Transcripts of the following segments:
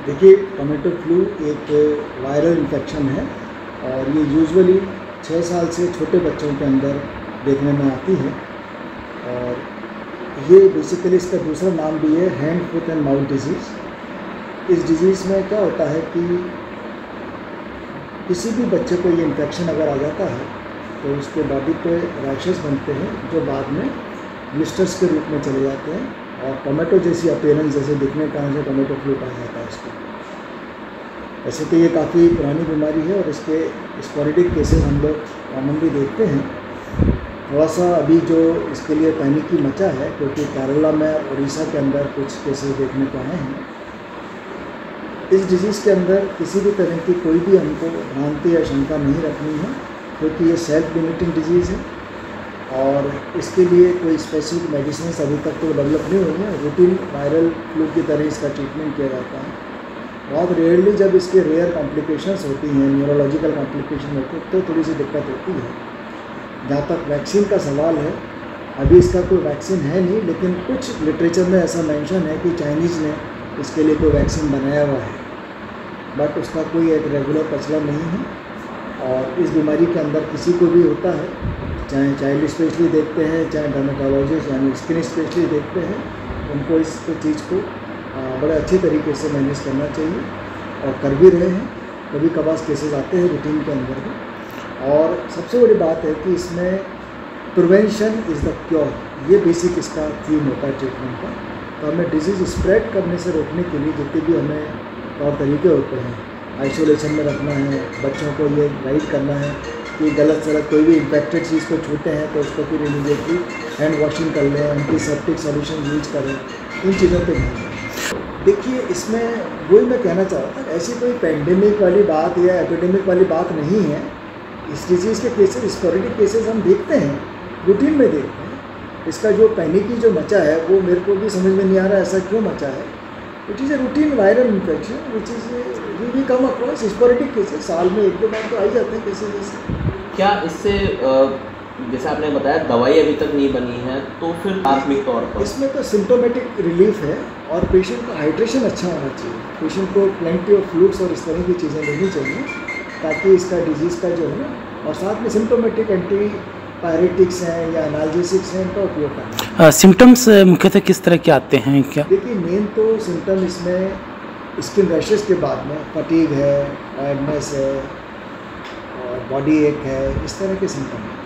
देखिए, tomato flu एक viral infection है और ये यूजुअली 6 साल से छोटे बच्चों के अंदर देखने में आती है। और ये बेसिकली इसका दूसरा नाम भी है hand, foot and mouth disease. इस डिज़ीज़ में क्या होता है कि किसी भी बच्चे को ये इन्फेक्शन अगर आ जाता है तो उसके बॉडी पे रैशेस बनते हैं जो बाद में ब्लिस्टर्स के रूप में चले जाते हैं और टोमेटो जैसी अपीयरेंस जैसे दिखने के कारण से टोमेटो फ्लू पाया जाता है इसको। वैसे तो ये काफ़ी पुरानी बीमारी है और इसके स्पोरेडिक केसेस हम लोग कॉमनली देखते हैं। थोड़ा सा अभी जो इसके लिए पैनिक की मचा है क्योंकि केरला में और उड़ीसा के अंदर कुछ केसेस देखने को आए हैं। इस डिज़ीज़ के अंदर किसी भी तरह की कोई भी हमको भ्रांति या शंका नहीं रखनी है क्योंकि ये सेल्फ लिमिटिंग डिजीज़ है और इसके लिए कोई स्पेसिफिक मेडिसिन अभी तक तो डेवलप नहीं हुई है। रूटीन वायरल फ्लू की तरह इसका ट्रीटमेंट किया जाता है। बहुत रेयरली जब इसके रेयर कॉम्प्लिकेशंस होती हैं, न्यूरोलॉजिकल कॉम्प्लिकेशन होती है तो थोड़ी सी दिक्कत होती है। जहाँ तक वैक्सीन का सवाल है, अभी इसका कोई वैक्सीन है नहीं, लेकिन कुछ लिटरेचर में ऐसा मेंशन है कि चाइनीज़ ने इसके लिए कोई वैक्सीन बनाया हुआ है, बट उसका कोई एक रेगुलर प्रचलन नहीं है। और इस बीमारी के अंदर किसी को भी होता है, चाहे चाइल्ड स्पेशली देखते हैं, चाहे डर्मेटोलॉजिस्ट यानी स्किन स्पेशली देखते हैं, उनको इस चीज़ को बड़े अच्छे तरीके से मैनेज करना चाहिए और कर भी रहे हैं। कभी कभार केसेस आते हैं रूटीन के अंदर भी। और सबसे बड़ी बात है कि इसमें प्रिवेंशन इज़ द क्योर, ये बेसिक इसका थीम होता है ट्रीटमेंट का। तो हमें डिजीज़ स्प्रेड करने से रोकने के लिए जितने भी हमें तौर तरीके होते हैं, आइसोलेशन में रखना है, बच्चों को ये गाइड करना है कि गलत सलत कोई भी इन्फेक्टेड चीज़ को छूते हैं तो उसको फिर इमीडिएटली हैंड वॉशिंग कर लें, एंटीसेप्टिक सॉल्यूशन यूज करें, इन चीज़ों पे ध्यान दें। देखिए, इसमें वही मैं कहना चाह रहा था, ऐसी कोई पेंडेमिक वाली बात या एपिडेमिक वाली बात नहीं है। इस डिजीज़ के केसेस, स्पोरेडिक केसेस हम देखते हैं, रूटीन में देखते हैं। इसका जो पैनिक जो मचा है वो मेरे को भी समझ में नहीं आ रहा ऐसा क्यों मचा है। It is a routine viral infection which is we come across sporadic cases, साल में 1-2 बार तो आ ही जाते हैं केसेस जैसे। क्या इससे जैसे आपने बताया दवाई अभी तक नहीं बनी है, तो फिर प्राथमिक तौर पर इसमें तो सिम्टोमेटिक रिलीफ है और पेशेंट का हाइड्रेशन अच्छा होना चाहिए। पेशेंट को प्लेंटी ऑफ फ्लूइड्स और इस तरह की चीज़ें लेनी चाहिए ताकि इसका डिजीज़ का जो है ना, और साथ में सिम्टोमेटिक एंटीपायरेटिक्स हैं या एनाल्जेसिक्स हैं इनका उपयोग करना है। सिम्टम्स मुख्यतः किस तरह के आते हैं क्या? देखिए, मेन तो सिम्टम इसमें स्किन रैशेस के बाद में फटीग है, टायर्डनेस है और बॉडी एक है, इस तरह के सिम्टम हैं।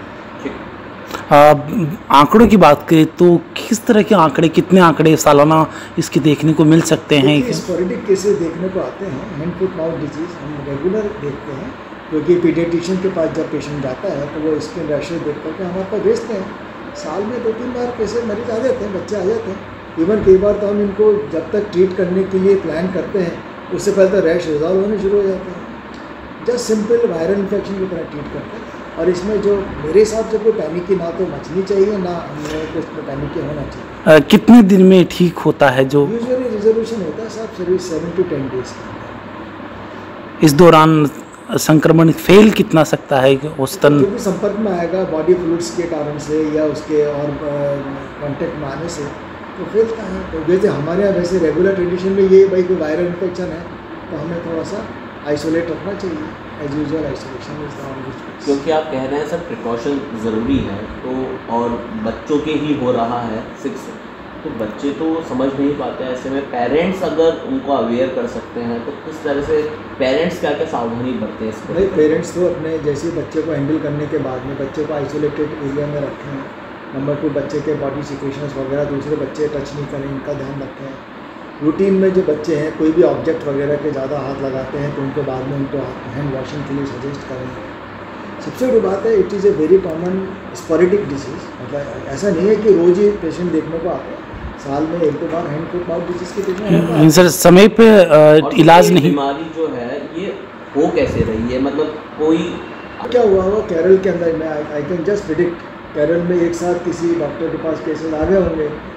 आंकड़ों की बात करें तो किस तरह के आंकड़े, कितने आंकड़े सालाना इसके देखने को मिल सकते हैं? स्पोरेडिक केसेस देखने को आते हैं, हैंड फुट माउथ डिजीज़ हम रेगुलर देखते हैं क्योंकि पीडियाट्रिशियन के पास जब पेशेंट जाता है तो वो स्किन रैशेस देख करके हमारे पास भेजते हैं। साल में 2-3 बार पेशेंट मरीज आ जाते हैं, बच्चे आ जाते हैं। इवन कई बार तो हम इनको जब तक ट्रीट करने के लिए प्लान करते हैं उससे पहले तो रैश रिजॉल्व होने शुरू हो जाते हैं। जस्ट सिंपल वायरल इन्फेक्शन की तरह ट्रीट करते हैं। और इसमें जो मेरे हिसाब से कोई पैनिक की ना तो मचनी चाहिए ना हमें इसमें पैनिक की होना चाहिए। कितने दिन में ठीक होता है? जो यूजुअली रिजोल्यूशन होता है साहब सर्विस 7 to 10 डेज के अंदर। इस दौरान संक्रमण फैल कितना सकता है औसतन? जो भी संपर्क में आएगा बॉडी फ्लूइड्स के कारण से या उसके और कांटेक्ट में आने से तो फैलता है। तो जैसे हमारे यहाँ वैसे रेगुलर ट्रेडिशन में ये भाई कोई वायरल इन्फेक्शन है तो हमें थोड़ा सा आइसोलेट रखना चाहिए। As usual isolation is the only choice. क्योंकि आप कह रहे हैं सर प्रिकॉशन ज़रूरी है, तो और बच्चों के ही हो रहा है 6, तो बच्चे तो समझ नहीं पाते हैं। ऐसे में पेरेंट्स अगर उनको अवेयर कर सकते हैं तो किस तरह से पेरेंट्स क्या क्या सावधानी बरतें इसको? भाई पेरेंट्स तो अपने जैसे बच्चे को हैंडल करने के बाद में बच्चे को आइसोलेटेड एरिया में रखें। नंबर 2, बच्चे के बॉडी सिक्रेशंस वगैरह दूसरे बच्चे टच नहीं करें, इनका ध्यान रखें। रूटीन में जो बच्चे हैं कोई भी ऑब्जेक्ट वगैरह के ज़्यादा हाथ लगाते हैं तो उनको बाद में उनको हैंड वॉशिंग के लिए सजेस्ट करें। सबसे बड़ी बात है, it is a very common sporadic disease. मतलब ऐसा नहीं है कि रोज़ ही पेशेंट देखने को आते हैं, साल में 1-2 बार हैंड फुट माउथ डिजीज़ के पेशेंट सर समय पे इलाज नहीं। बीमारी जो है ये हो कैसे रही है, मतलब कोई क्या हुआ होगा केरल के अंदर में, I can just predict Kerala में एक साथ किसी डॉक्टर के पास केसेस आ गए होंगे